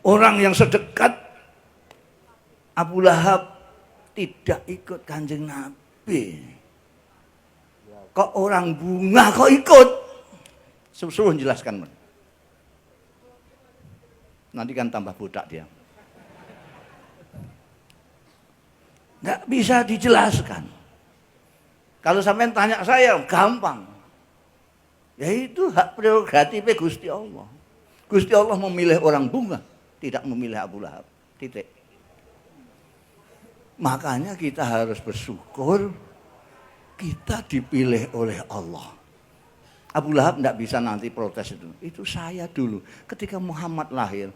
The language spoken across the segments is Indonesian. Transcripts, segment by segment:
Orang yang sedekat Abu Lahab tidak ikut Kanjeng Nabi. Kok orang bunga kok ikut? Suruh jelaskan. Nanti kan tambah budak dia. Nggak bisa dijelaskan. Kalau sampean tanya saya, gampang. Ya itu hak prerogatifnya Gusti Allah. Gusti Allah memilih orang bunga, tidak memilih Abu Lahab. Titik. Makanya kita harus bersyukur kita dipilih oleh Allah. Abu Lahab tidak bisa nanti protes itu. Itu saya dulu. Ketika Muhammad lahir,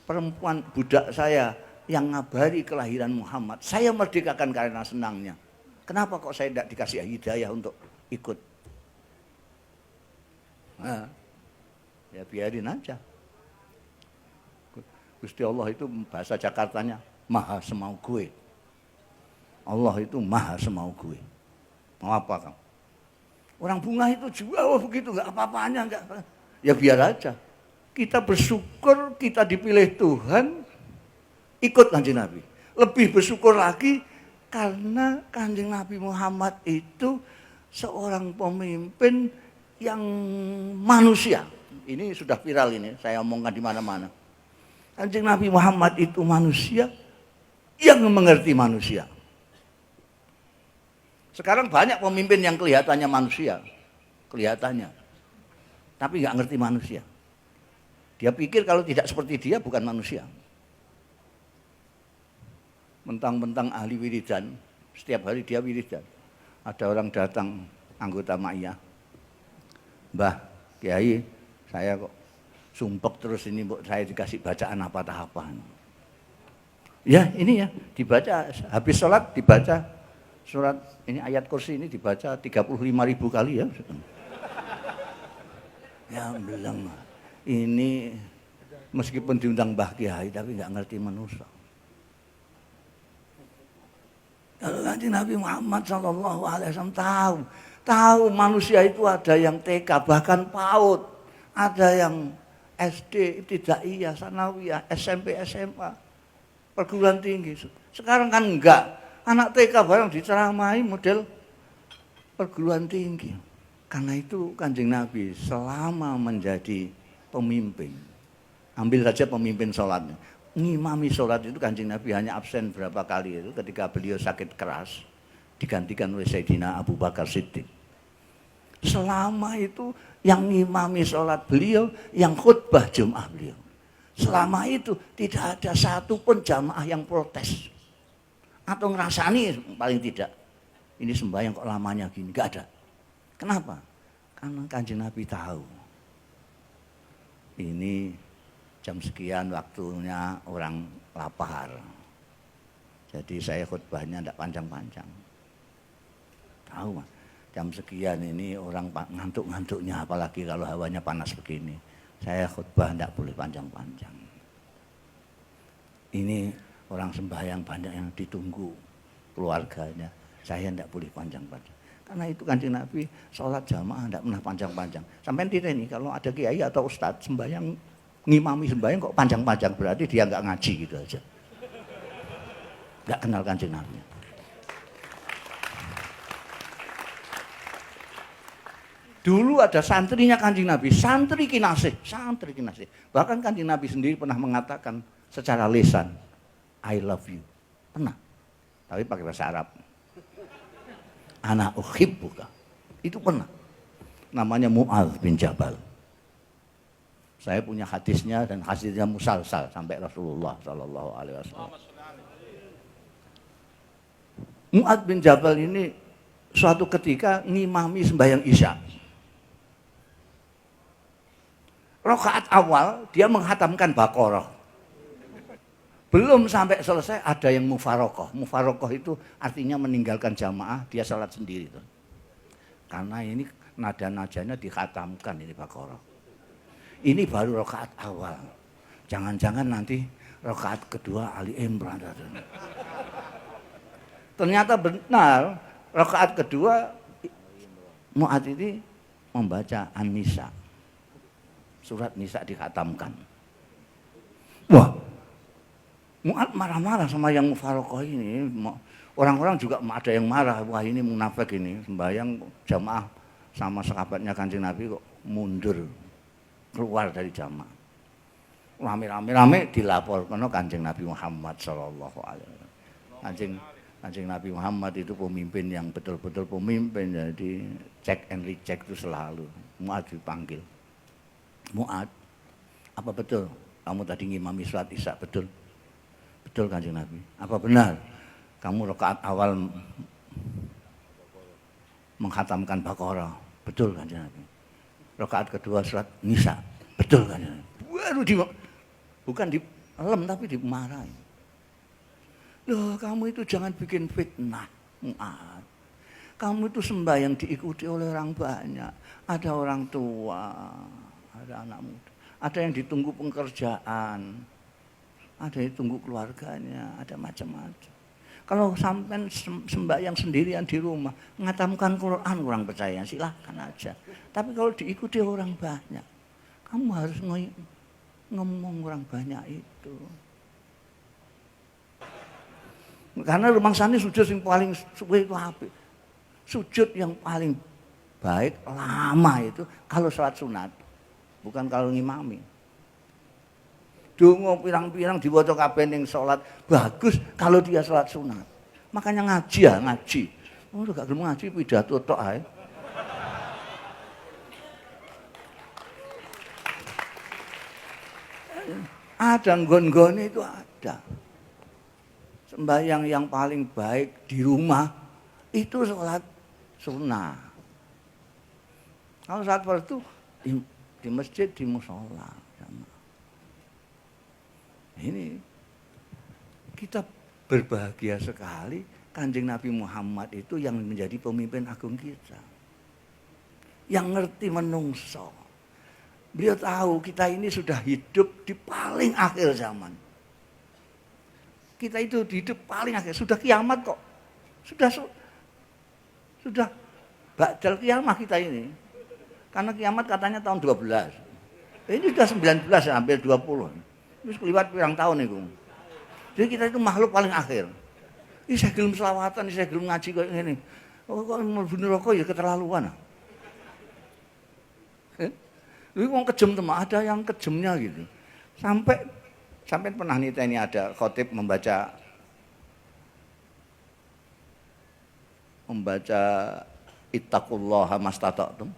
perempuan budak saya yang ngabari kelahiran Muhammad, saya merdekakan karena senangnya. Kenapa kok saya tidak dikasih hidayah untuk ikut? Nah, ya biarin aja. Gusti Allah itu bahasa Jakartanya maha semau gue. Allah itu maha semau gue. Mau apa kamu? Orang bunga itu juga begitu, nggak apa-apanya, nggak. Ya biar aja. Kita bersyukur kita dipilih Tuhan, ikut Kanjeng Nabi. Lebih bersyukur lagi karena Kanjeng Nabi Muhammad itu seorang pemimpin yang manusia. Ini sudah viral ini, saya omongkan di mana-mana. Kanjeng Nabi Muhammad itu manusia yang mengerti manusia. Sekarang banyak pemimpin yang kelihatannya manusia, kelihatannya, tapi nggak ngerti manusia. Dia pikir kalau tidak seperti dia bukan manusia. Mentang-mentang ahli wiridan, setiap hari dia wiridan. Ada orang datang, anggota Ma'iyah. Mbah, Kiai, saya kok sumpek terus ini, saya dikasih bacaan apa-apa. Ya ini ya, dibaca, habis sholat dibaca. Surat ini ayat kursi ini dibaca 35.000 kali ya. Ya bilang, ini meskipun diundang Mbah Kiai tapi nggak ngerti manusia. Kalau Nabi Muhammad SAW tahu manusia itu ada yang TK bahkan PAUD, ada yang SD, ibtidaiyah, sanawiyah, SMP, SMA, perguruan tinggi. Sekarang kan enggak, anak TK barang diceramahi model perguruan tinggi. Karena itu Kanjeng Nabi selama menjadi pemimpin, ambil saja pemimpin sholatnya. Ngimami sholat itu Kanjeng Nabi hanya absen berapa kali itu ketika beliau sakit keras digantikan oleh Sayyidina Abu Bakar Siddiq. Selama itu yang ngimami sholat beliau, yang khutbah Jumat beliau. Selama itu tidak ada satupun jamaah yang protes atau ngerasani paling tidak. Ini sembahyang kok lamanya gini, nggak ada. Kenapa? Karena Kanjeng Nabi tahu ini jam sekian waktunya orang lapar. Jadi saya khutbahnya tidak panjang-panjang. Tahu Mas, jam sekian ini orang ngantuk-ngantuknya, apalagi kalau hawanya panas begini. Saya khutbah tidak boleh panjang-panjang. Ini orang sembahyang banyak yang ditunggu keluarganya. Saya tidak boleh panjang-panjang. Karena itu Kanjeng Nabi sholat jamaah tidak pernah panjang-panjang. Sampai ini kalau ada kiai atau ustadz sembahyang, ngimami sembahyang kok panjang-panjang, berarti dia nggak ngaji gitu aja. Nggak kenal Kanjeng Nabi. Dulu ada santrinya Kanjeng Nabi, santri kinasih. Bahkan Kanjeng Nabi sendiri pernah mengatakan secara lisan, I love you. Pernah. Tapi pakai bahasa Arab. Ana uhibbuka. Itu pernah. Namanya Mu'adz bin Jabal. Saya punya hadisnya dan hadisnya musalsal sampai Rasulullah sallallahu alaihi wasallam. Mu'adz bin Jabal ini suatu ketika ngimami sembahyang Isya. Rakaat awal dia menghatamkan Baqarah. Belum sampai selesai ada yang mufarokoh. Mufarokoh itu artinya meninggalkan jamaah, dia salat sendiri. Karena ini nada-nadanya dikhatamkan ini Baqarah. Ini baru rakaat awal. Jangan-jangan nanti rakaat kedua Ali Imran. Ternyata benar, rakaat kedua Mu'adz ini membaca An-Nisa. Surat Nisa dikhatamkan. Wah, Mu'ad marah-marah sama yang mufarokoh ini. Orang-orang juga ada yang marah, wah ini munafik ini, sembahyang jamaah sama sahabatnya Kanjeng Nabi kok mundur, keluar dari jamaah. Rame-rame dilaporkan Kanjeng Nabi Muhammad sallallahu alaihi wasallam. Kanjeng Nabi Muhammad itu pemimpin yang betul-betul pemimpin, jadi check and recheck itu selalu. Mu'ad dipanggil. Mu'ad, apa betul kamu tadi ngimami sholat Isya? Betul? Betul Kanjeng Nabi. Apa benar kamu rakaat awal menghatamkan Baqarah? Betul Kanjeng Nabi. Rakaat kedua surat Nisa? Betul Kanjeng Nabi. Waduh, bukan dilem tapi dimarahi. Loh, kamu itu jangan bikin fitnah, Mu'ad. Kamu itu sembahyang diikuti oleh orang banyak. Ada orang tua, ada anak muda, ada yang ditunggu pekerjaan, ada yang ditunggu keluarganya, ada macam-macam. Kalau sampai sembahyang sendirian di rumah, ngatamkan Quran kurang percaya, silahkan aja. Tapi kalau diikuti orang banyak, kamu harus ngomong orang banyak itu. Karena rumangsane sujud yang paling suwe itu apik. Sujud yang paling baik, lama itu kalau sholat sunat, bukan kalau ngimami. Donga pirang-pirang diwaca kabeh ning salat bagus kalau dia salat sunat. Makanya ngaji ya, ngaji. Oh, gak gelem ngaji pidato tok ae. Ada nggon-nggone itu ada. Sembahyang yang paling baik di rumah itu salat sunnah. Kalau saat fardu di masjid, di mushola. Ini kita berbahagia sekali Kanjeng Nabi Muhammad itu yang menjadi pemimpin agung kita. Yang ngerti menungso. Beliau tahu kita ini sudah hidup di paling akhir zaman. Kita itu hidup paling akhir, sudah kiamat kok. Sudah ba'dal kiamat kita ini. Karena kiamat katanya tahun 12. Ini sudah 19 hampir 20. Terus keliwat pirang tahun itu. Jadi kita itu makhluk paling akhir. Ini saya gelem selawatan, ini saya gelem ngaji kayak gini. Oh kok mlebu neraka ya keterlaluan. Ini wong kejem teman, ada yang kejemnya gitu. Sampai pernah nih ini ada khotib membaca ittaqullaha mastata'tum.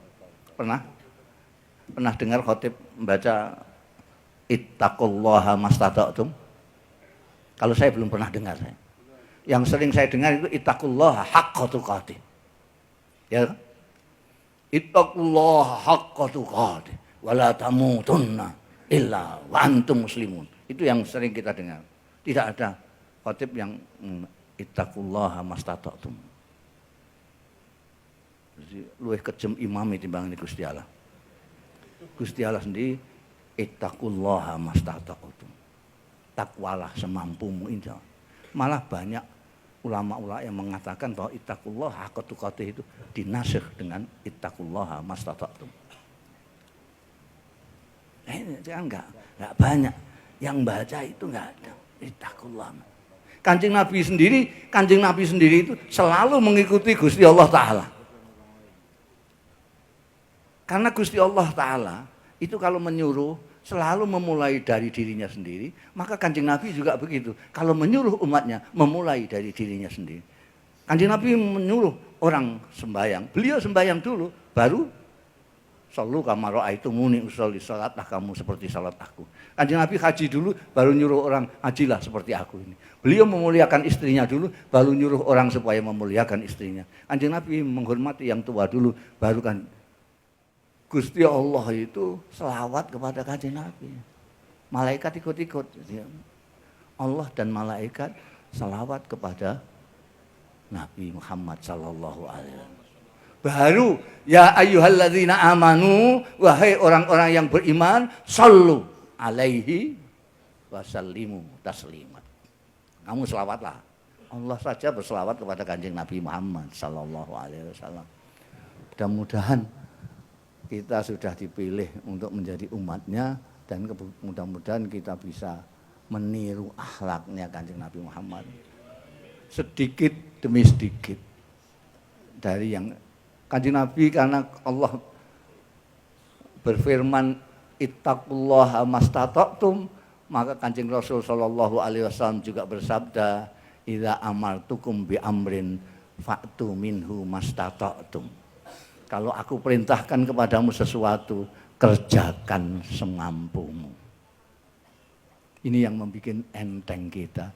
Pernah dengar khotib membaca ittaqullaha mastata'tum? Kalau saya belum pernah dengar saya. Yang sering saya dengar itu ittaqullaha haqqa tuqatih. Ya. Ittaqullaha haqqa tuqatih wa la tamutunna illa wa antum muslimun. Itu yang sering kita dengar. Tidak ada khotib yang ittaqullaha mastata'tum. Jadi luwih kejem imam timbang Gusti Allah. Gusti Allah sendiri ittaqullaha mastata'tum. Takwalah semampumu insya Allah. Malah banyak ulama-ulama yang mengatakan bahwa ittaqullaha haqqa tuqatih itu dinasikh dengan ittaqullaha mastata'tum. Ini enggak banyak yang baca itu enggak ada ittaqullah. Kanjeng Nabi sendiri itu selalu mengikuti Gusti Allah Ta'ala. Karena Gusti Allah Ta'ala itu kalau menyuruh selalu memulai dari dirinya sendiri, maka Kanjeng Nabi juga begitu. Kalau menyuruh umatnya memulai dari dirinya sendiri. Kanjeng Nabi menyuruh orang sembahyang, beliau sembahyang dulu, baru sallu kama ra'aitumuni usolli, salatlah kamu seperti salat aku. Kanjeng Nabi haji dulu, baru nyuruh orang hajilah seperti aku ini. Beliau memuliakan istrinya dulu, baru nyuruh orang supaya memuliakan istrinya. Kanjeng Nabi menghormati yang tua dulu, baru kan Gusti Allah itu selawat kepada Kanjeng Nabi. Malaikat ikut-ikut. Allah dan malaikat selawat kepada Nabi Muhammad sallallahu alaihi wasallam. Baru ya ayyuhalladzina amanu, wahai orang-orang yang beriman, sallu alaihi wasallimu taslimat. Kamu selawatlah. Allah saja berselawat kepada Kanjeng Nabi Muhammad sallallahu alaihi wasallam. Mudah-mudahan kita sudah dipilih untuk menjadi umatnya dan mudah-mudahan kita bisa meniru akhlaknya Kanjeng Nabi Muhammad. Sedikit demi sedikit dari yang Kanjeng Nabi, karena Allah berfirman ittaqullaha mastata'tum, maka Kanjeng Rasul sallallahu alaihi wasallam juga bersabda idza amartukum bi amrin fa'tu minhu mastata'tum. Kalau aku perintahkan kepadamu sesuatu, kerjakan semampumu. Ini yang membuat enteng kita,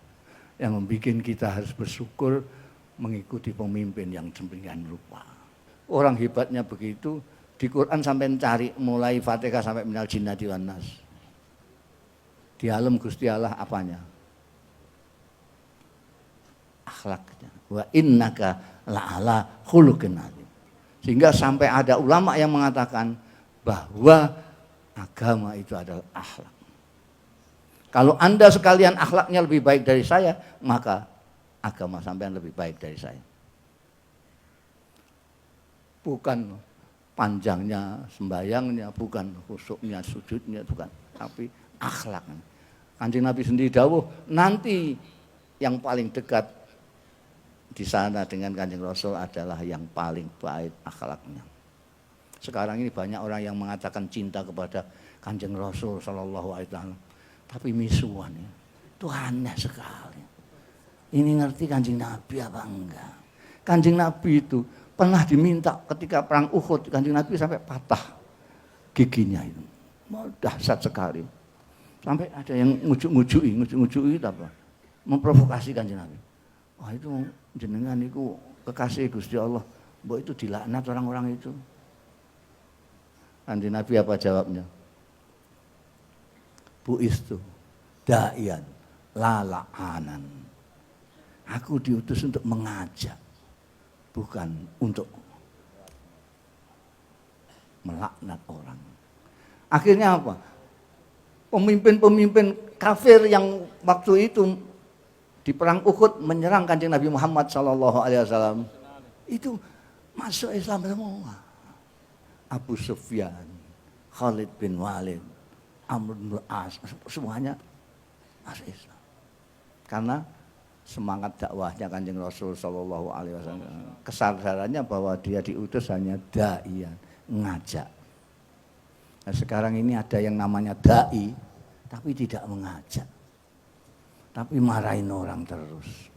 yang membuat kita harus bersyukur mengikuti pemimpin yang demikian rupa. Orang hebatnya begitu, di Quran sampai cari mulai Fatihah sampai minal jinnati wan nas. Di alam Gusti Allah apanya? Akhlaknya. Wa innaka la'ala khuluqin adzim. Sehingga sampai ada ulama yang mengatakan bahwa agama itu adalah akhlak. Kalau Anda sekalian akhlaknya lebih baik dari saya, maka agama sampean lebih baik dari saya. Bukan panjangnya sembayangnya, bukan khusyuknya, sujudnya, bukan, tapi akhlaknya. Kanjeng Nabi sendiri dawuh, nanti yang paling dekat di sana dengan Kanjeng Rasul adalah yang paling baik akhlaknya. Sekarang ini banyak orang yang mengatakan cinta kepada Kanjeng Rasul sallallahu alaihi wasallam, tapi misuan ya. Itu aneh sekali. Ini ngerti Kanjeng Nabi apa enggak? Kanjeng Nabi itu pernah diminta ketika perang Uhud, Kanjeng Nabi sampai patah giginya itu. Dahsyat sekali. Sampai ada yang ngujuk-ngujuki itu apa? Memprovokasi Kanjeng Nabi. Wah itu jenengan itu kekasih Gusti Allah, mbok itu dilaknat orang-orang itu. Kanjeng Nabi apa jawabnya? Buistu da'ian la la'anan. Aku diutus untuk mengajak, bukan untuk melaknat orang. Akhirnya apa? Pemimpin-pemimpin kafir yang waktu itu di perang Uhud menyerang Kanjeng Nabi Muhammad sallallahu alaihi wasallam itu masuk Islam semua. Abu Sufyan, Khalid bin Walid, Amr bin As, semuanya masuk Islam. Karena semangat dakwahnya Kanjeng Rasul sallallahu alaihi wasallam, kesadarannya bahwa dia diutus hanya dai, ngajak. Nah, sekarang ini ada yang namanya dai tapi tidak mengajak. Tapi marahin orang terus.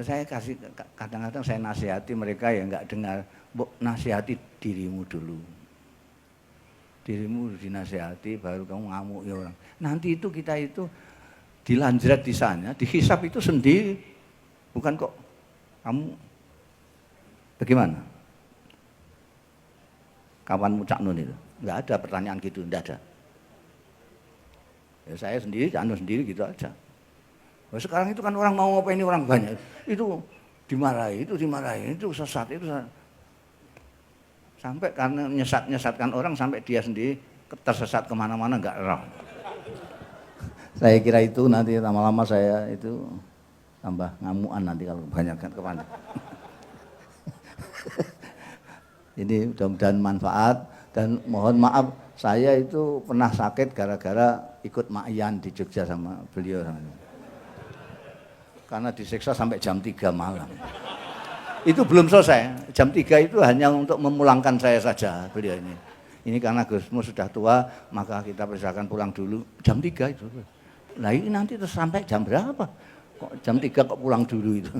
Saya kasih kadang-kadang saya nasihati mereka ya enggak dengar, nasihati dirimu dulu. Dirimu dinasihati baru kamu ngamuk ya orang. Nanti itu kita itu dilanjrat di sana, dihisap itu sendiri. Bukan kok kamu bagaimana? Kawanmu Cak Nun itu. Enggak ada pertanyaan gitu, enggak ada. Ya, saya sendiri, Cak Nun sendiri gitu aja. Nah, sekarang itu kan orang mau ngapain ini orang banyak. Itu dimarahi, itu sesat, itu sesat. Sampai karena nyesatkan orang sampai dia sendiri tersesat kemana-mana enggak roh. Saya kira itu nanti lama-lama saya itu tambah ngamuan nanti kalau kebanyakan kemana. Ini mudah-mudahan manfaat dan mohon maaf saya itu pernah sakit gara-gara ikut Ma'yan di Jogja sama beliau. Karena disiksa sampai jam 3 malam. Itu belum selesai. Jam 3 itu hanya untuk memulangkan saya saja beliau ini. Ini karena Gusmu sudah tua, maka kita persilakan pulang dulu. Jam 3 itu. Nah ini nanti terus sampai jam berapa? Kok jam 3 kok pulang dulu itu?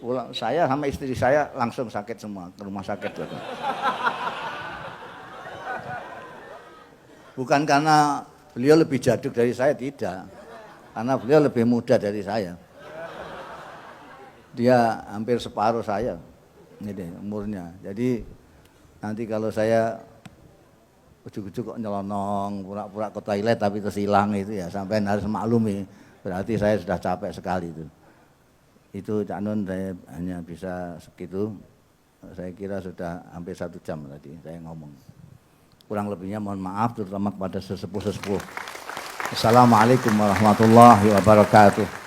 Pulang, saya sama istri saya langsung sakit semua, ke rumah sakit. Bukan karena beliau lebih jaduk dari saya, tidak. Karena beliau lebih muda dari saya. Dia hampir separuh saya ini umurnya. Jadi nanti kalau saya ujuk-ujuk kok nyelonong, pura-pura ke toilet tapi terus hilang itu ya, sampai harus maklumi. Berarti saya sudah capek sekali itu. Itu Cak Nun saya hanya bisa segitu. Saya kira sudah hampir 1 jam tadi saya ngomong. Kurang lebihnya mohon maaf terutama kepada sesepuh-sesepuh. Assalamualaikum warahmatullahi wabarakatuh.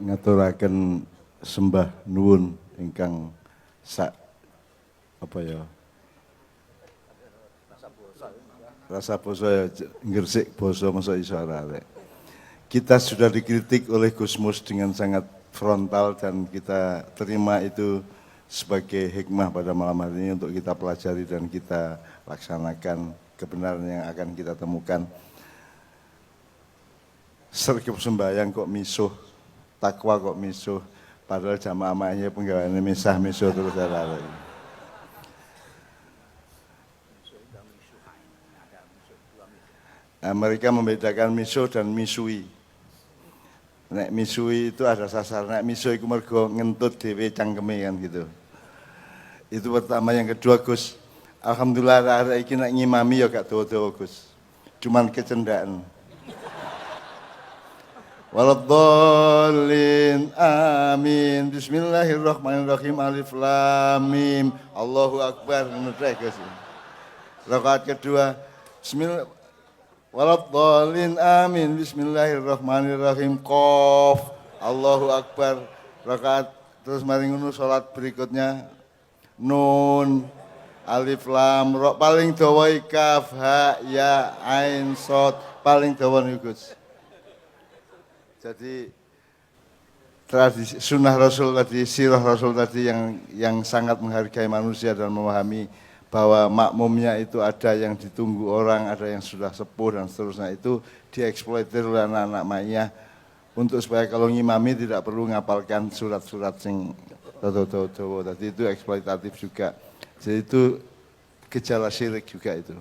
Ngaturaken sembah nuwun ingkang Rasa boso ya ngresik boso masa iso arek. Kita sudah dikritik oleh Gusmus dengan sangat frontal dan kita terima itu sebagai hikmah pada malam hari ini untuk kita pelajari dan kita laksanakan kebenaran yang akan kita temukan. Sergap sembahyang kok misuh, takwa kok misuh, padahal jamaah-jamaahnya penggawaannya misah misuh terus ada. Nah, mereka membedakan misuh dan misui. Nek misui itu ada sasar, nek misui itu mergo ngentut dhewe cangkeme kan gitu. Itu pertama. Yang kedua Gus, alhamdulillah arek iki nek ngimami ya gak dawa-dawa Gus. Cuman kecendaan. Waladhdallin amin. Bismillahirrahmanirrahim. Alif lam mim. Allahu akbar. Ngerti Gus. Rakaat kedua bismillah. Waladhdallin amin. Bismillahirrahmanirrahim. Qaf. Allahu akbar. Rakaat terus mari ngono salat berikutnya nun alif lam ra paling dawa kaf ha ya ain shad paling dawa niku Gus. Jadi tradisi sunnah Rasul tadi, sirah Rasul tadi yang sangat menghargai manusia dan memahami bahwa makmumnya itu ada yang ditunggu orang, ada yang sudah sepuh dan seterusnya, itu dieksploitir oleh anak-anak Ma'iyah untuk supaya kalau ngimami tidak perlu ngapalkan surat-surat sing dodo-dodo. Tadi itu eksploitatif juga. Jadi itu gejala syirik juga itu.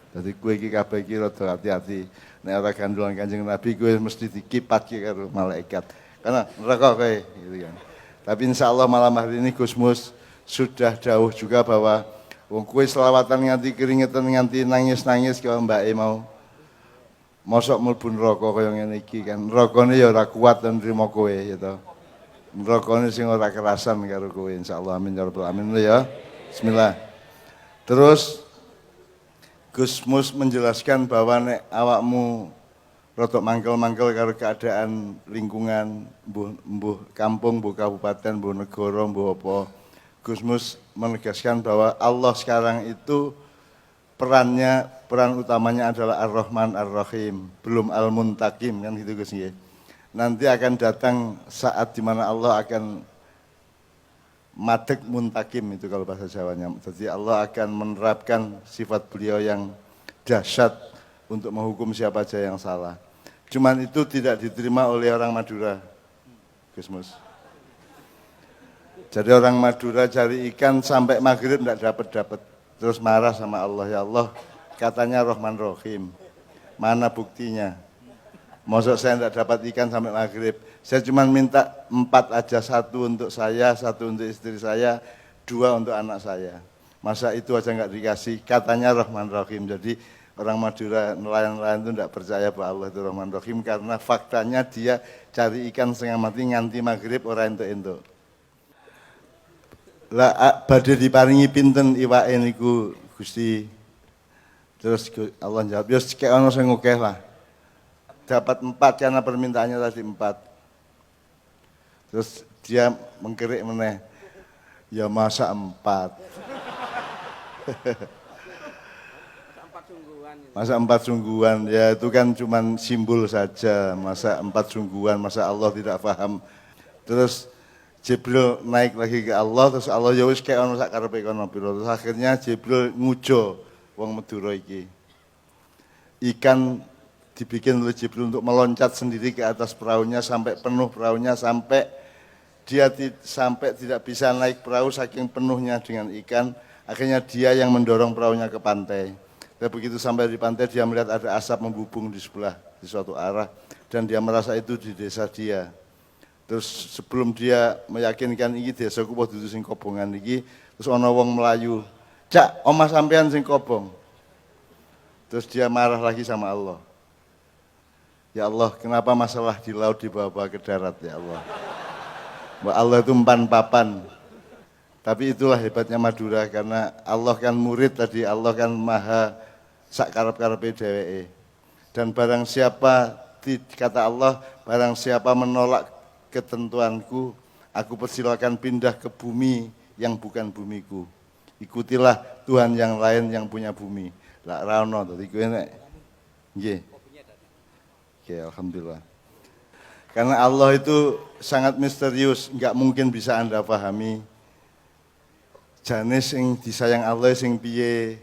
Jadi kowe iki kabeh iki rada hati-hati. Nek ora gandulan Kanjeng Nabi kowe mesti dikipatke karo malaikat. Karena neraka kowe gitu kan. Tapi insyaallah malam hari ini Gusmus sudah jauh juga bahwa wong kowe selawatan nganti keringetan nganti nangis-nangis kaya mbake mau. Mosok mlebu neraka kaya ngene iki kan. Nerakane ya ora kuat lan nrimo kowe ya to. Nerakane sing ora kerasan karo kowe insyaallah amin ya rabbal alamin ya. Bismillah. Terus Gusmus menjelaskan bahwa nek awakmu rotok mangkel-mangkel karo keadaan lingkungan, mbuh kampung, mbuh kabupaten, mbuh negara, mbuh apa. Gusmus menegaskan bahwa Allah sekarang itu peran utamanya adalah Ar-Rahman Ar-Rahim, belum Al-Muntakim kan gitu Gus nggih. Nanti akan datang saat di mana Allah akan madek muntakim itu kalau bahasa Jawanya. Jadi Allah akan menerapkan sifat beliau yang dahsyat untuk menghukum siapa saja yang salah. Cuman itu tidak diterima oleh orang Madura, Gusmus. Jadi orang Madura cari ikan sampai maghrib tidak dapat. Terus marah sama Allah, ya Allah katanya Rahman Rahim. Mana buktinya? Maksud saya tidak dapat ikan sampai maghrib. Saya cuma minta 4 aja, 1 untuk saya, 1 untuk istri saya, 2 untuk anak saya. Masa itu aja nggak dikasih, katanya Rahman Rahim. Jadi orang Madura, nelayan-nelayan itu tidak percaya bahwa Allah itu Rahman Rahim karena faktanya dia cari ikan setengah mati nganti maghrib orang entuk-entuk. Lah badhe diparingi pinten iwake niku Gusti. Terus Allah jawab, "Ya cek ana sing akeh lah." Dapat 4 karena permintaannya tadi 4. Terus dia mengkerik meneh. Ya masa 4. Masa 4 sungguhan, ya itu kan cuman simbol saja. Masa 4 sungguhan, masa Allah tidak paham. Terus Jibril naik lagi ke Allah, terus Allah ya wis kaya ono sak karepe kono pira. Terus akhirnya Jibril ngujo wong Madura iki. Ikan dibikin oleh Jibril untuk meloncat sendiri ke atas perahunya sampai penuh perahunya, sampai dia sampai tidak bisa naik perahu saking penuhnya dengan ikan. Akhirnya dia yang mendorong perahunya ke pantai. Dan begitu sampai di pantai dia melihat ada asap membubung di sebelah, di suatu arah. Dan dia merasa itu di desa dia. Terus sebelum dia meyakinkan ini desa ku dudu sing kobongan iki, terus ana wong Melayu, "Cak, omah sampean sing kobong." Terus dia marah lagi sama Allah. Ya Allah, kenapa masalah di laut dibawa-bawa ke darat ya Allah? Bahwa Allah itu empan papan. Tapi itulah hebatnya Madura, karena Allah kan murid tadi, Allah kan maha sak karep-karepe dheweke. Dan barang siapa, kata Allah, barang siapa menolak ketentuanku, aku persilakan pindah ke bumi yang bukan bumiku. Ikutilah Tuhan yang lain yang punya bumi. Lah ra ono dadi kowe nek nggih. Oke, alhamdulillah. Karena Allah itu sangat misterius, nggak mungkin bisa Anda pahami. Jane sing disayang Allah sing piye?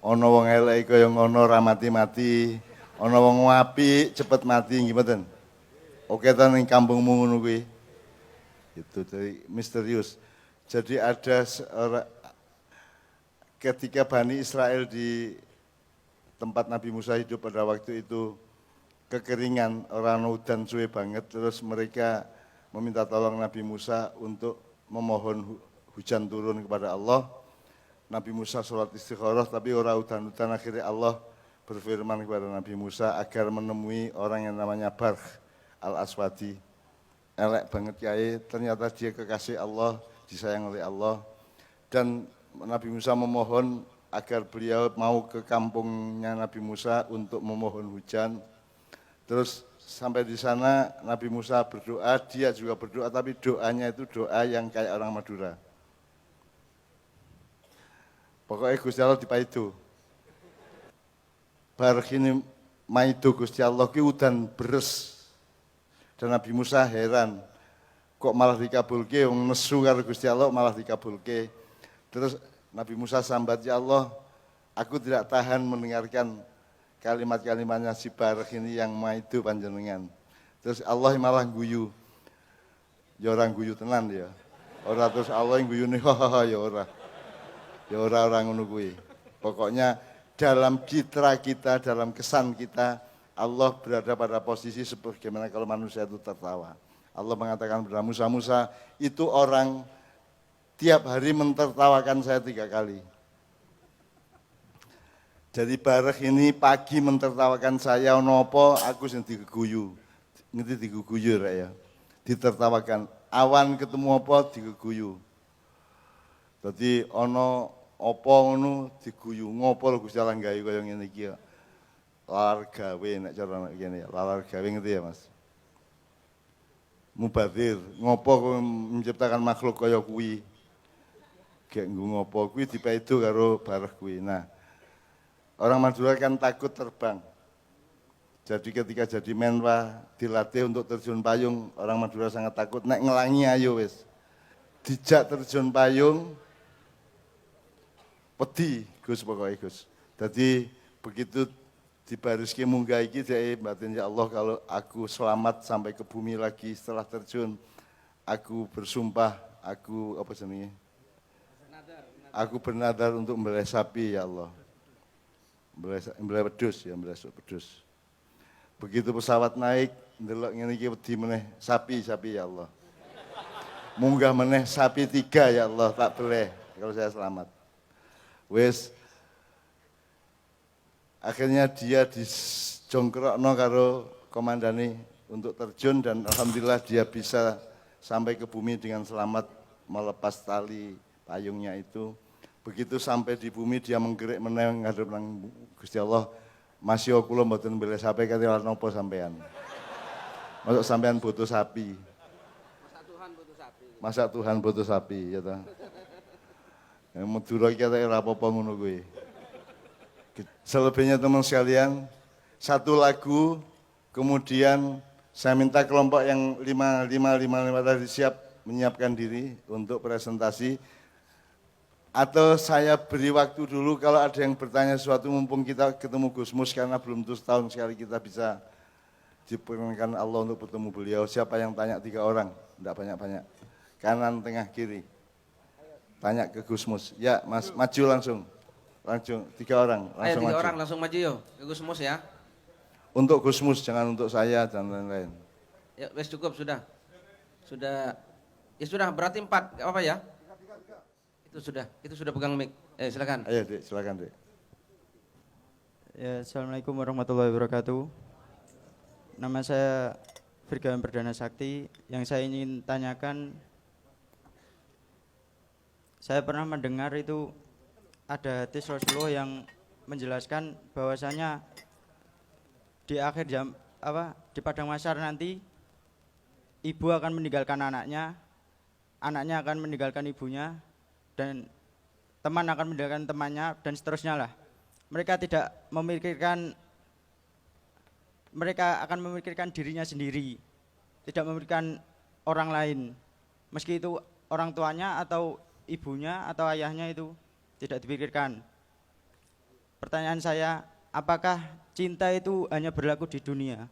Ana wong elek kaya ngono ra mati-mati, ana wong apik cepet mati nggih mboten. Oke ta ning kampungmu ngono kuwi. Itu dari misterius. Jadi ada seorang ketika Bani Israel di tempat Nabi Musa hidup pada waktu itu kekeringan, orang udan suwe banget, terus mereka meminta tolong Nabi Musa untuk memohon hujan turun kepada Allah. Nabi Musa sholat istikharah, tapi orang udan-udan akhirnya Allah berfirman kepada Nabi Musa agar menemui orang yang namanya Barh al-Aswadi. Elek banget kiai, ternyata dia kekasih Allah, disayang oleh Allah. Dan Nabi Musa memohon agar beliau mau ke kampungnya Nabi Musa untuk memohon hujan. Terus sampai di sana Nabi Musa berdoa, dia juga berdoa, tapi doanya itu doa yang kayak orang Madura. Pokoknya Gusti Allah dipaido. Bareng ini maido Gusti Allah ki udan beres. Dan Nabi Musa heran, kok malah dikabulke, wong nesu karo Gusti Allah malah dikabulke. Terus Nabi Musa sambat, ya Allah, aku tidak tahan mendengarkan kalimat-kalimatnya si Barh ini yang maido panjenengan. Terus Allah malah guyu. Ya orang guyu tenan ya. Ora terus Allah yang guyu nih, ya ora. Ya orang ngono kuwi. Pokoknya dalam citra kita, dalam kesan kita, Allah berada pada posisi sebagaimana kalau manusia itu tertawa. Allah mengatakan kepada Musa, Musa itu orang tiap hari mentertawakan saya 3 kali. Jadi Barh ini pagi mentertawakan saya, nopo aku sing diguyu. Ngerti diguyu ya. Ditertawakan. Awan ketemu apa diguyu. Dadi ana apa ngono diguyu, ngopo lho Gusti Allah gawe kaya ngene iki ya. Lalar gawe nek cara kene ya, lalar gawe ngerti ya Mas. Mubadir, ngopo kowe menciptakan makhluk kaya kuwi. Gek nggo ngopo kuwi dipaido karo Barh kuwi. Nah, orang Madura kan takut terbang. Jadi ketika jadi menwa dilatih untuk terjun payung, orang Madura sangat takut. Nek ngelangi ayo wis. Dijak terjun payung, wedi Gus pokoknya Gus. Jadi begitu dibariski munggah iki dhek batin ya Allah kalau aku selamat sampai ke bumi lagi setelah terjun, aku bersumpah, aku apa jenenge? Aku bernadar untuk membelai sapi ya Allah. Membelai wedhus ya, membelai wedhus. Begitu pesawat naik, ndelok ngene iki wedi meneh sapi ya Allah. Munggah meneh sapi 3 ya Allah, tak beleh kalau saya selamat. Wes akhirnya dia dijongkrokno karo komandani untuk terjun dan alhamdulillah dia bisa sampai ke bumi dengan selamat melepas tali payungnya itu. Begitu sampai di bumi dia menggerik meneh ngadep nang Gusti Allah. Masih kula mboten mbeleh sapi kate lan napa sampean. Masuk sampean butuh sapi. Masa Tuhan butuh sapi ya ta. Yang Madura iki kate ora apa-apa ngono kuwi. Selebihnya teman sekalian, satu lagu, kemudian saya minta kelompok yang 5 tadi siap menyiapkan diri untuk presentasi. Atau saya beri waktu dulu kalau ada yang bertanya sesuatu mumpung kita ketemu Gus Mus karena belum tentu setahun sekali kita bisa diperkenankan Allah untuk bertemu beliau. Siapa yang tanya 3 orang? Tidak banyak-banyak. Kanan, tengah, kiri. Tanya ke Gus Mus. Ya Mas, maju langsung. Langsung 3 orang, langsung maju. 3 orang langsung maju yuk, ke Gus Mus ya. Untuk Gus Mus, jangan untuk saya dan lain-lain. Ya wes cukup sudah. Sudah, ya sudah berarti 4, apa ya? Itu sudah pegang mic. Silakan. Ayo Dek, silakan Dek. Ya, Assalamualaikum warahmatullahi wabarakatuh. Nama saya Virgawan Perdana Sakti. Yang saya ingin tanyakan, saya pernah mendengar itu ada hadis Rasulullah yang menjelaskan bahwasanya di akhir di padang mahsyar nanti ibu akan meninggalkan anaknya akan meninggalkan ibunya, dan teman akan meninggalkan temannya, dan seterusnya lah. mereka tidak memikirkan, mereka akan memikirkan dirinya sendiri, tidak memikirkan orang lain, meski itu orang tuanya atau ibunya atau ayahnya itu tidak dipikirkan. Pertanyaan saya, apakah cinta itu hanya berlaku di dunia?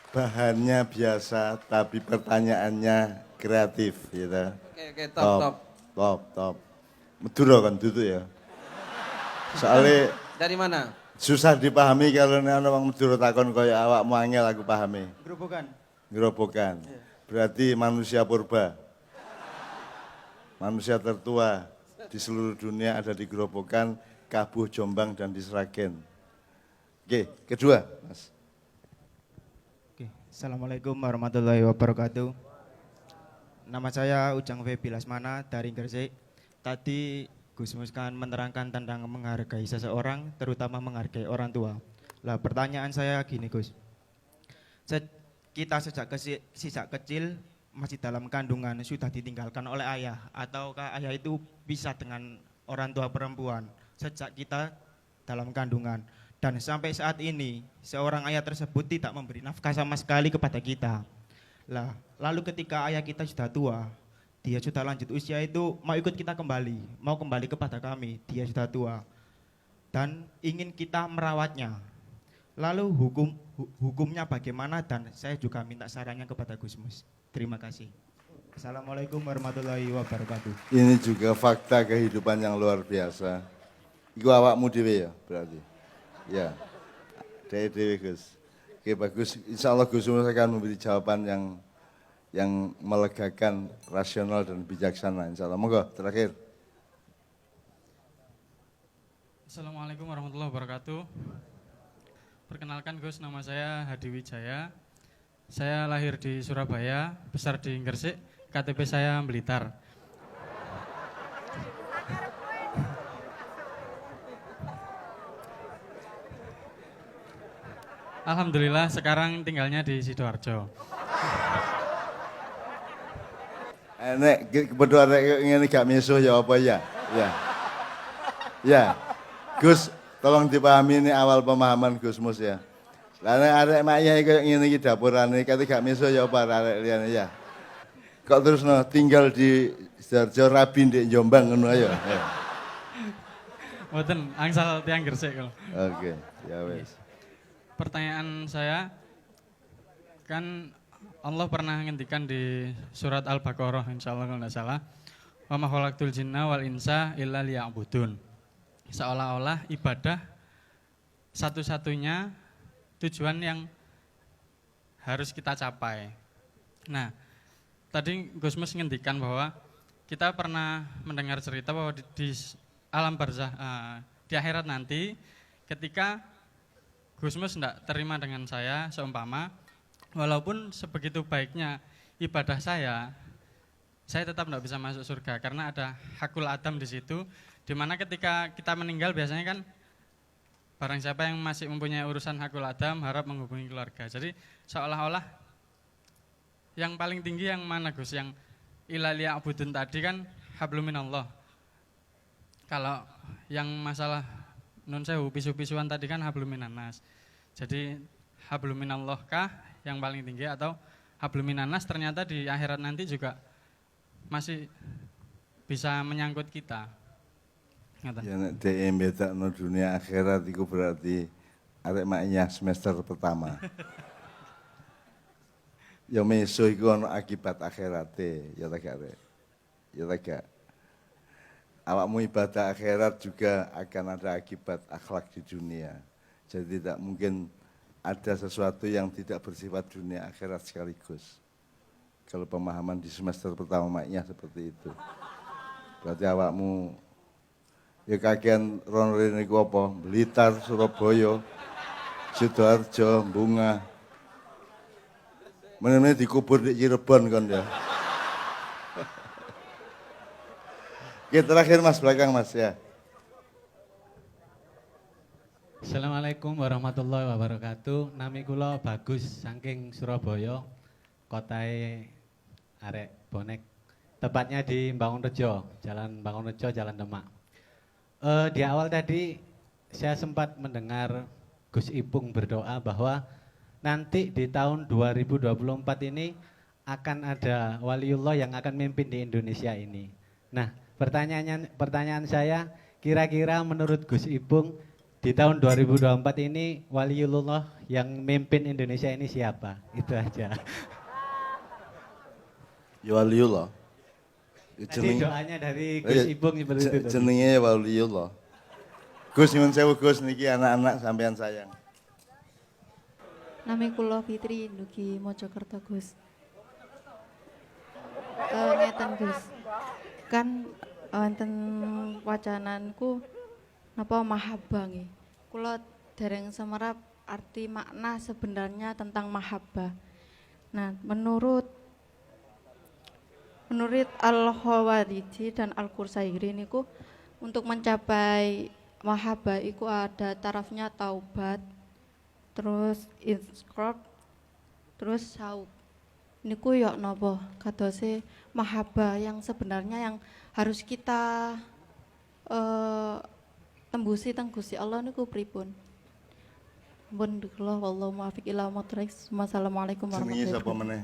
Bahannya biasa, tapi pertanyaannya kreatif, gitu. Oke, top. Top. Meduro kan itu ya. Soalnya Dari mana? susah dipahami kalau nek ana wong Meduro takon kaya awakmu angel aku pahami. Gerobokan. Gerobokan. Berarti manusia purba. Manusia tertua di seluruh dunia ada di Gerobokan, Kabuh, Jombang, dan di Sragen. Oke, kedua, Mas. Oke, Assalamualaikum warahmatullahi wabarakatuh. Nama saya Ujang Febi Lasmana dari Gresik. Tadi Gus Mus kan menerangkan tentang menghargai seseorang, terutama menghargai orang tua. Lah pertanyaan saya gini Gus, kita sejak kecil masih dalam kandungan sudah ditinggalkan oleh ayah, ataukah ayah itu bisa dengan orang tua perempuan sejak kita dalam kandungan, dan sampai saat ini seorang ayah tersebut tidak memberi nafkah sama sekali kepada kita. Lah, lalu ketika ayah kita sudah tua, dia sudah lanjut usia itu mau ikut kita kembali, mau kembali kepada kami, dia sudah tua dan ingin kita merawatnya. Lalu hukumnya bagaimana, dan saya juga minta sarannya kepada Gus Mus. Terima kasih. Assalamualaikum warahmatullahi wabarakatuh. Ini juga fakta kehidupan yang luar biasa. Iku awakmu dhewe ya berarti. Ya. Dewe Gus. Oke bagus. Insya Allah Gus Mus akan memberi jawaban yang melegakan, rasional dan bijaksana. Insya Allah. Monggo terakhir. Assalamualaikum warahmatullahi wabarakatuh. Perkenalkan Gus, nama saya Hadi Wijaya. Saya lahir di Surabaya, besar di Gresik, KTP saya Blitar. Alhamdulillah sekarang tinggalnya di Sidoarjo. Nek kebetulan ngene gak misuh ya apa ya? Ya. Ya. Gus, tolong dipahami ini awal pemahaman Gus Mus ya. Lah nek arek mak yai koyo ngene iki dapurane kate gak misuh ya apa arek liyane ya. Kok terus tinggal di Sidoarjo rabi ndek Jombang ngono ayo. Mboten, angsal tiyang Gresik kalau. Oke, ya wes. Pertanyaan saya, kan Allah pernah ngendikan di surat Al-Baqarah insyaallah kalau tidak salah, wa ma khalaqtul jinna wal insa illa liya'budun. Seolah-olah ibadah satu-satunya tujuan yang harus kita capai. Nah, tadi Gus Mus ngendikan bahwa kita pernah mendengar cerita bahwa di alam barzah, di akhirat nanti ketika Gus Mus tidak terima dengan saya seumpama, walaupun sebegitu baiknya ibadah saya tetap tidak bisa masuk surga karena ada hakul adam di situ, di mana ketika kita meninggal biasanya kan barang siapa yang masih mempunyai urusan hakul adam harap menghubungi keluarga. Jadi seolah-olah yang paling tinggi yang mana Gus? Yang ilalia abudun tadi kan hablum minallah. Kalau yang masalah nun sewu pisu-pisuan tadi kan hablum minannas. Jadi hablum minallah kah yang paling tinggi atau hablum minannas ternyata di akhirat nanti juga masih bisa menyangkut kita. Ya nek dhek bedakno dunia akhirat iku berarti arek maknya semester pertama. Ya meso iku ana akibat akhirate, ya ta gak rek. Ya ta gak. Awakmu ibadah akhirat juga akan ada akibat akhlak di dunia. Jadi tidak mungkin ada sesuatu yang tidak bersifat dunia akhirat sekaligus. Kalau pemahaman di semester pertama maknya seperti itu. Berarti awakmu ya kagian rono rene iku apa? Blitar, Surabaya, Sidoarjo, Bunga. Menene dikubur di Cirebon kan ya. Oke, terakhir Mas, belakang Mas ya. Assalamualaikum warahmatullahi wabarakatuh. Nami kula Bagus saking Surabaya, kotae arek bonek. tepatnya di Bangunrejo, Jalan Bangunrejo, Jalan Demak. Di awal tadi saya sempat mendengar Gus Ipung berdoa bahwa nanti di tahun 2024 ini akan ada waliullah yang akan memimpin di Indonesia ini. Nah, pertanyaan saya, kira-kira menurut Gus Ipung di tahun 2024 ini waliullah yang memimpin Indonesia ini siapa? Itu aja. Ya waliullah. Tadi doanya dari Gus Ipung seperti itu. tadi. Jenenge waliullah. Gus nyuwun sewu Gus niki anak-anak sampean sayang. Nami kula Fitri dugi Mojokerto Gus. Ngeten Gus. Kan wonten wacananku napa mahabbah nggih. Kula dereng semerap arti makna sebenarnya tentang mahabbah. Nah, menurut Al-Khawariji dan Al-Qursairi niku untuk mencapai mahabbah iku ada tarafnya taubat, terus insqaq, terus sauk. Niku ya napa kadose mahabbah yang sebenarnya yang harus kita tembusi teng Gusti Allah niku pripun? Mun kula wallahu muwaffiq ila aqwamit. Wassalamualaikum Jenenge warahmatullahi sapa wabarakatuh. meneh?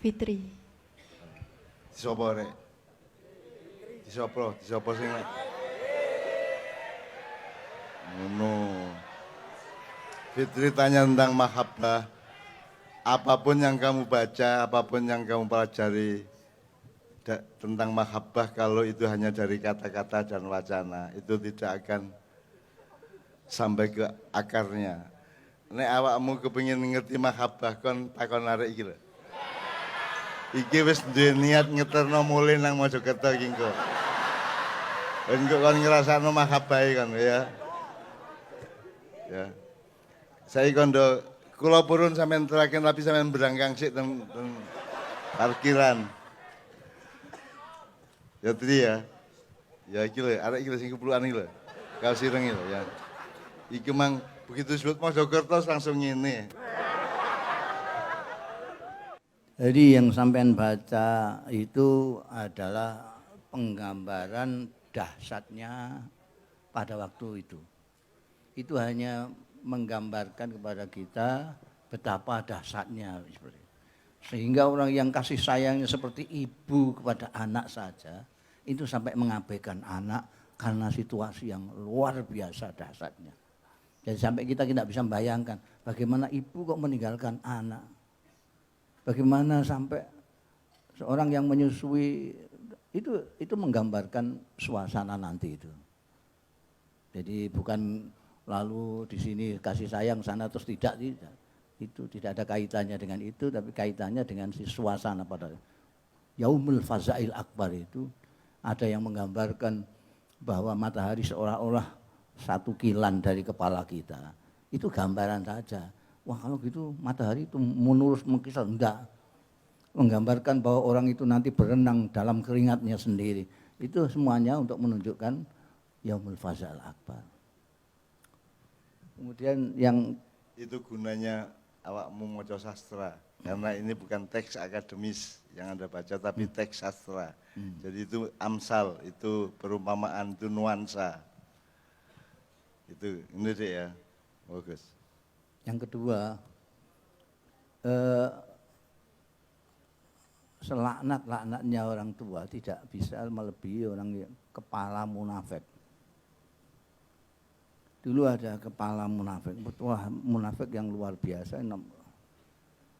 Fitri. Sapa rek? Disapa sing nek? Ngono. Fitri tanya tentang mahabbah. Apapun yang kamu baca, apapun yang kamu pelajari tentang mahabbah, kalau itu hanya dari kata-kata dan wacana, itu tidak akan sampai ke akarnya. Nek awakmu kepengin ngerti mahabbah, kon takon arek iki lho. Iki wis duwe niat ngeterno mulih nang Mojokerto iki engko. Engko kon ngrasakno mahabbah kon ya. Ya. Saya kondo kula purun sampean terakhir tapi sampean berangkang sik teng parkiran. Ya tadi ya. Ya iki lho, arek iki lho sing kepulukan iki lho. Kau sireng iki lho ya. Iki mang begitu sebut Mojokerto langsung ngene. Jadi yang sampean baca itu adalah penggambaran dahsyatnya pada waktu itu. Itu hanya menggambarkan kepada kita betapa dahsyatnya seperti itu. Sehingga orang yang kasih sayangnya seperti ibu kepada anak saja itu sampai mengabaikan anak karena situasi yang luar biasa dahsyatnya. Jadi sampai kita tidak bisa membayangkan bagaimana ibu kok meninggalkan anak. Bagaimana sampai seorang yang menyusui itu menggambarkan suasana nanti itu. Jadi bukan lalu di sini kasih sayang sana terus tidak. Itu tidak ada kaitannya dengan itu, tapi kaitannya dengan si suasana pada Yaumul Fazail Akbar itu ada yang menggambarkan bahwa matahari seolah-olah satu kilan dari kepala kita. Itu gambaran saja. Wah kalau gitu matahari itu menurus mengkisar, enggak. Menggambarkan bahwa orang itu nanti berenang dalam keringatnya sendiri. Itu semuanya untuk menunjukkan Yaumul Fazail Akbar. Kemudian yang Itu gunanya awakmu maca sastra. Karena ini bukan teks akademis yang Anda baca, tapi teks sastra. Jadi itu amsal, itu perumpamaan, itu nuansa. Itu ini deh ya, bagus. Yang kedua, selaknat-laknatnya orang tua tidak bisa melebihi orang yang kepala munafik. Dulu ada kepala munafik, wah munafik yang luar biasa,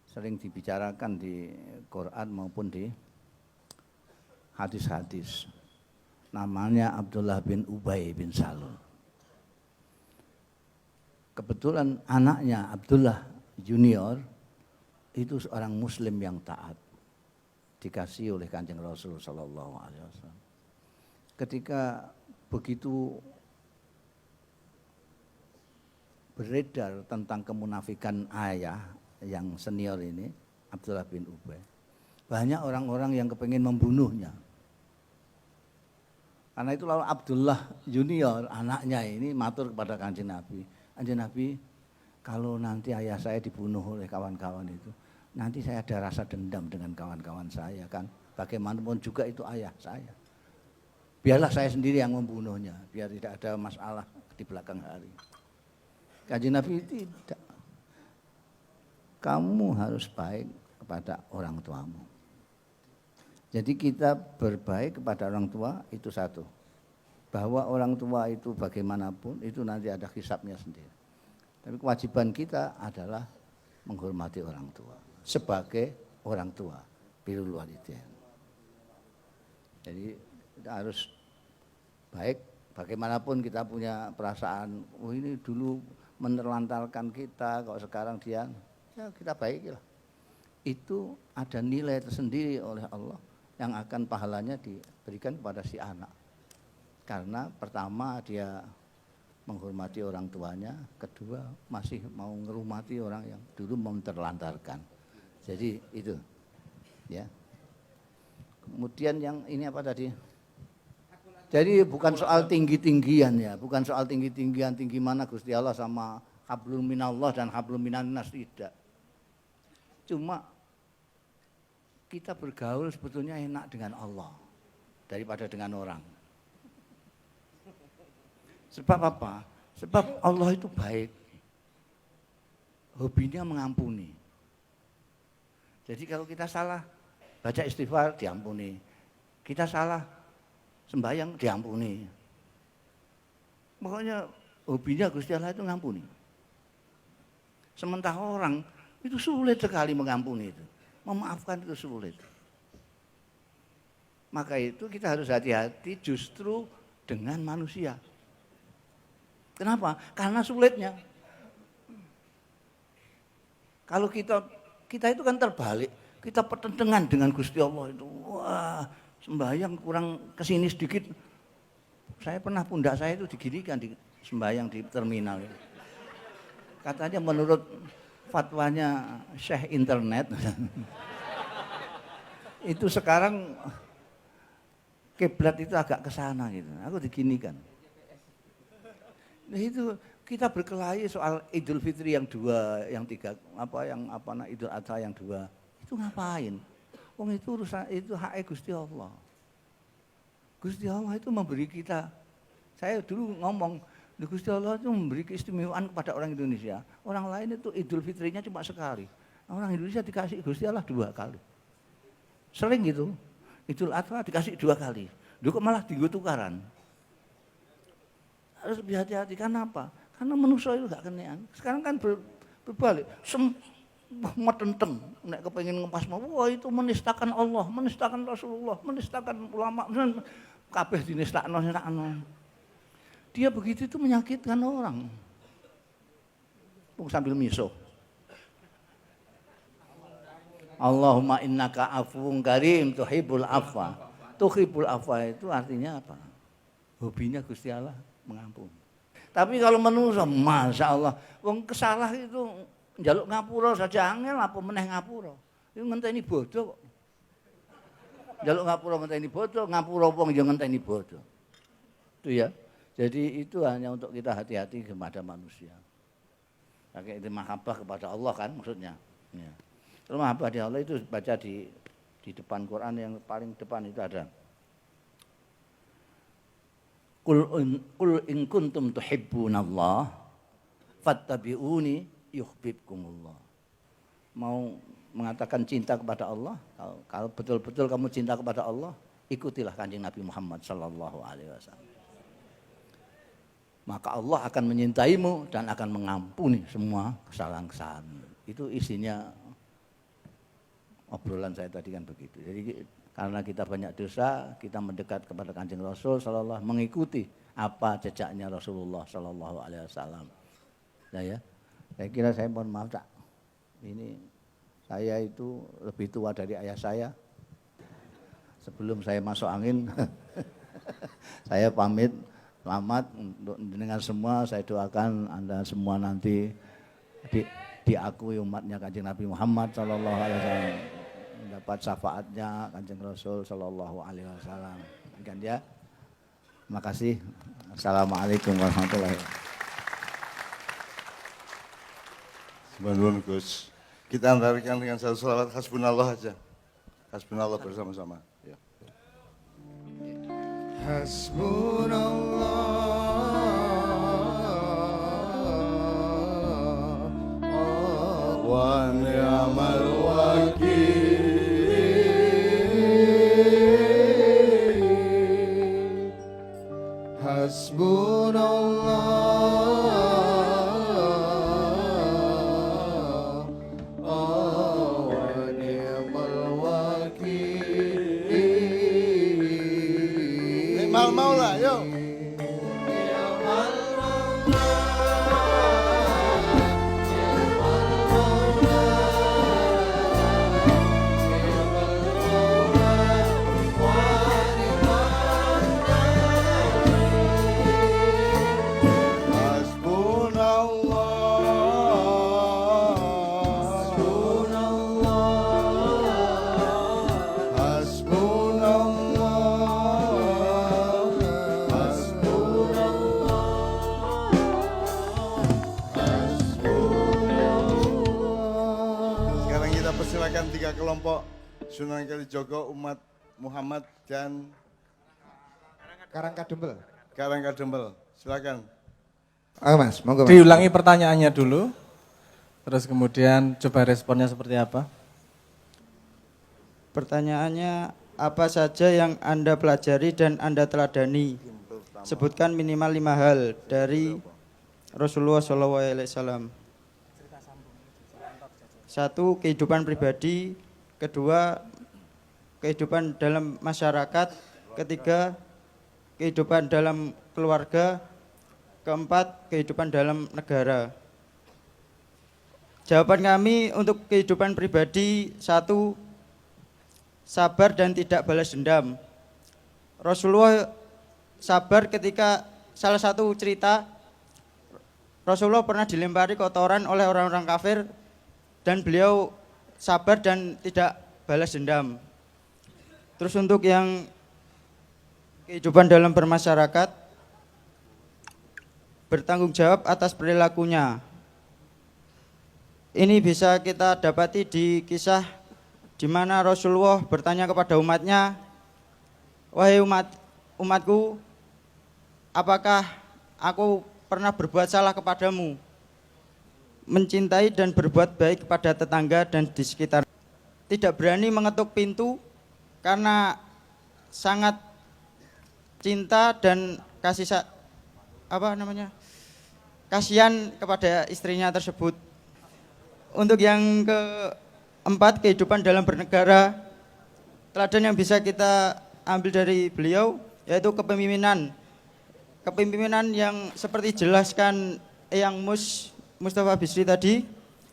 sering dibicarakan di Quran maupun di hadis-hadis. Namanya Abdullah bin Ubay bin Salul. Kebetulan anaknya Abdullah Junior itu seorang Muslim yang taat, dikasih oleh Kanjeng Rasul Sallallahu Alaihi Wasallam. Ketika begitu beredar tentang kemunafikan ayah yang senior ini, Abdullah bin Ubay, banyak orang-orang yang kepingin membunuhnya. Karena itu lalu Abdullah Junior, anaknya ini matur kepada Kanjeng Nabi, Kanjeng Nabi, kalau nanti ayah saya dibunuh oleh kawan-kawan itu, nanti saya ada rasa dendam dengan kawan-kawan saya kan. Bagaimanapun juga itu ayah saya. Biarlah saya sendiri yang membunuhnya, biar tidak ada masalah di belakang hari. Kanjeng Nabi tidak. Kamu harus baik kepada orang tuamu. Jadi kita berbaik kepada orang tua itu satu. Bahwa orang tua itu bagaimanapun itu nanti ada hisabnya sendiri. Tapi kewajiban kita adalah menghormati orang tua sebagai orang tua, birrul walidain. Jadi kita harus baik, bagaimanapun kita punya perasaan, oh ini dulu menerlantarkan kita, kok sekarang dia, ya kita baikilah. Itu ada nilai tersendiri oleh Allah yang akan pahalanya diberikan kepada si anak. Karena pertama dia menghormati orang tuanya, kedua masih mau ngerumati orang yang dulu menerlantarkan. Jadi itu, ya. Kemudian yang ini apa tadi? Jadi bukan soal tinggi-tinggian ya, bukan soal tinggi-tinggian, tinggi mana Gusti Allah sama hablum minallah dan hablum minannas, tidak. Cuma kita bergaul sebetulnya enak dengan Allah daripada dengan orang. Sebab apa? Sebab Allah itu baik. Hobinya mengampuni. Jadi kalau kita salah baca istighfar diampuni. Kita salah sembahyang diampuni. Makanya hobinya Gusti Allah itu ngampuni. Sementara orang itu sulit sekali mengampuni itu. Memaafkan itu sulit. Maka itu kita harus hati-hati justru dengan manusia. Kenapa? Karena sulitnya. Kalau kita itu kan terbalik. Kita pertentangan dengan Gusti Allah itu. Wah, sembahyang kurang kesini sedikit. Saya pernah pundak saya itu diginikan di sembahyang di terminal. Katanya menurut fatwanya Syekh Internet itu sekarang kiblat itu agak ke sana gitu. Aku diginikan. Nah itu kita berkelahi soal Idul Fitri yang 2, yang 3, Idul Adha yang 2. Itu ngapain? Wong itu urusan itu hak Gusti Allah. Gusti Allah itu memberi kita. Saya dulu ngomong, Gusti Allah itu memberi keistimewaan kepada orang Indonesia. Orang lain itu Idul Fitrinya cuma sekali. Orang Indonesia dikasih Gusti Allah 2 kali. Sering gitu. Idul Adha dikasih 2 kali. Duh kok malah dienggo tukaran. Harus hati-hati, karena apa? Karena manusia itu gak kenean. Sekarang kan berbalik. Metenteng, nek kepengen ngepas mau, wah itu menistakan Allah, menistakan Rasulullah, menistakan ulama, kabeh dinistakno. Dia begitu itu menyakitkan orang. Sambil miso. Allahumma innaka afuwun karim tuhibbul afwa. Tuhibbul afwa itu artinya apa? Hobinya Gusti Allah mengampuni. Tapi kalau manusia, masya Allah, wong kesalah itu njaluk ngapura saja angel, apa meneh ngapura. Itu ngenteni bodoh kok. Njaluk ngapura ngenteni bodoh, ngapura wong ya ngenteni bodoh. Itu ya. Jadi itu hanya untuk kita hati-hati kepada manusia. Pakai itu mahabbah kepada Allah kan maksudnya. Ya. Kalau mahabbah di Allah itu baca di depan Quran yang paling depan itu ada. Qul in kuntum tuhibbunallah fattabi'uni yuhibbukumullah. Mau mengatakan cinta kepada Allah, kalau betul-betul kamu cinta kepada Allah, ikutilah Kanjeng Nabi Muhammad sallallahu alaihi wasallam. Maka Allah akan menyintaimu dan akan mengampuni semua kesalahan-kesalahan. Itu isinya obrolan saya tadi kan begitu. Jadi karena kita banyak dosa, kita mendekat kepada Kanjeng Rasul sallallahu mengikuti apa jejaknya Rasulullah sallallahu alaihi wasallam. Nah ya, saya kira saya mohon maaf tak. Ini saya itu lebih tua dari ayah saya. Sebelum saya masuk angin, saya pamit. Selamat untuk dengan semua, saya doakan Anda semua nanti diakui umatnya Kanjeng Nabi Muhammad sallallahu alaihi wasallam, mendapat syafaatnya Kanjeng Rasul sallallahu alaihi wasallam. Demikian ya. Terima kasih. Assalamualaikum warahmatullahi wabarakatuh. Gus. Kita antarkan dengan satu salawat hasbunallah aja. Hasbunallah bersama-sama. Ya. Hasbunallah wa ni'mal wakil. Hasbunallah wa ni'mal wakil. Ni'mal maula, yuk. Sekarang kita persilakan 3 kelompok Sunan Kalijogo, umat Muhammad dan Karangkadembel. Silakan. Mas, monggo Mas. Diulangi pertanyaannya dulu, terus kemudian coba responnya seperti apa. Pertanyaannya, apa saja yang Anda pelajari dan Anda teladani? Sebutkan minimal 5 hal dari Rasulullah SAW. 1. Kehidupan pribadi. 2. Kehidupan dalam masyarakat. 3. Kehidupan dalam keluarga. 4. Kehidupan dalam negara. Jawaban kami untuk kehidupan pribadi. 1. Sabar dan tidak balas dendam. Rasulullah sabar ketika salah satu cerita, Rasulullah pernah dilempari kotoran oleh orang-orang kafir dan beliau sabar dan tidak balas dendam. Terus untuk yang kehidupan dalam bermasyarakat, bertanggung jawab atas perilakunya. Ini bisa kita dapati di kisah di mana Rasulullah bertanya kepada umatnya, wahai umatku, apakah aku pernah berbuat salah kepadamu? Mencintai dan berbuat baik kepada tetangga dan di sekitar. Tidak berani mengetuk pintu karena sangat cinta dan kasihan kepada istrinya tersebut. Untuk yang keempat, kehidupan dalam bernegara. Teladan yang bisa kita ambil dari beliau yaitu kepemimpinan. Kepemimpinan yang seperti jelaskan Eyang Mustafa Bisri tadi,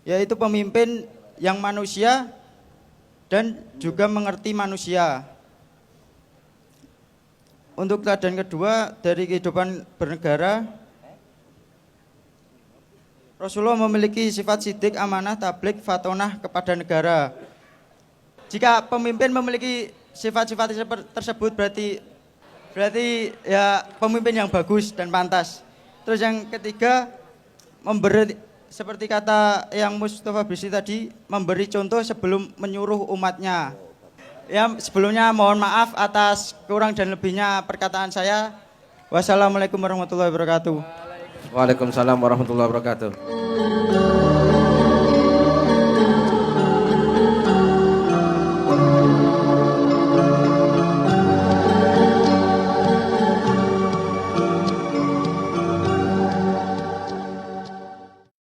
yaitu pemimpin yang manusia dan juga mengerti manusia. Untuk teladan kedua dari kehidupan bernegara, Rasulullah memiliki sifat sidik, amanah, tabligh, fatonah kepada negara. Jika pemimpin memiliki sifat-sifat tersebut berarti ya pemimpin yang bagus dan pantas. Terus yang ketiga, memberi, seperti kata yang Mustafa Bisri tadi, memberi contoh sebelum menyuruh umatnya. Ya, sebelumnya mohon maaf atas kurang dan lebihnya perkataan saya. Wassalamualaikum warahmatullahi wabarakatuh. Waalaikumsalam warahmatullahi wabarakatuh.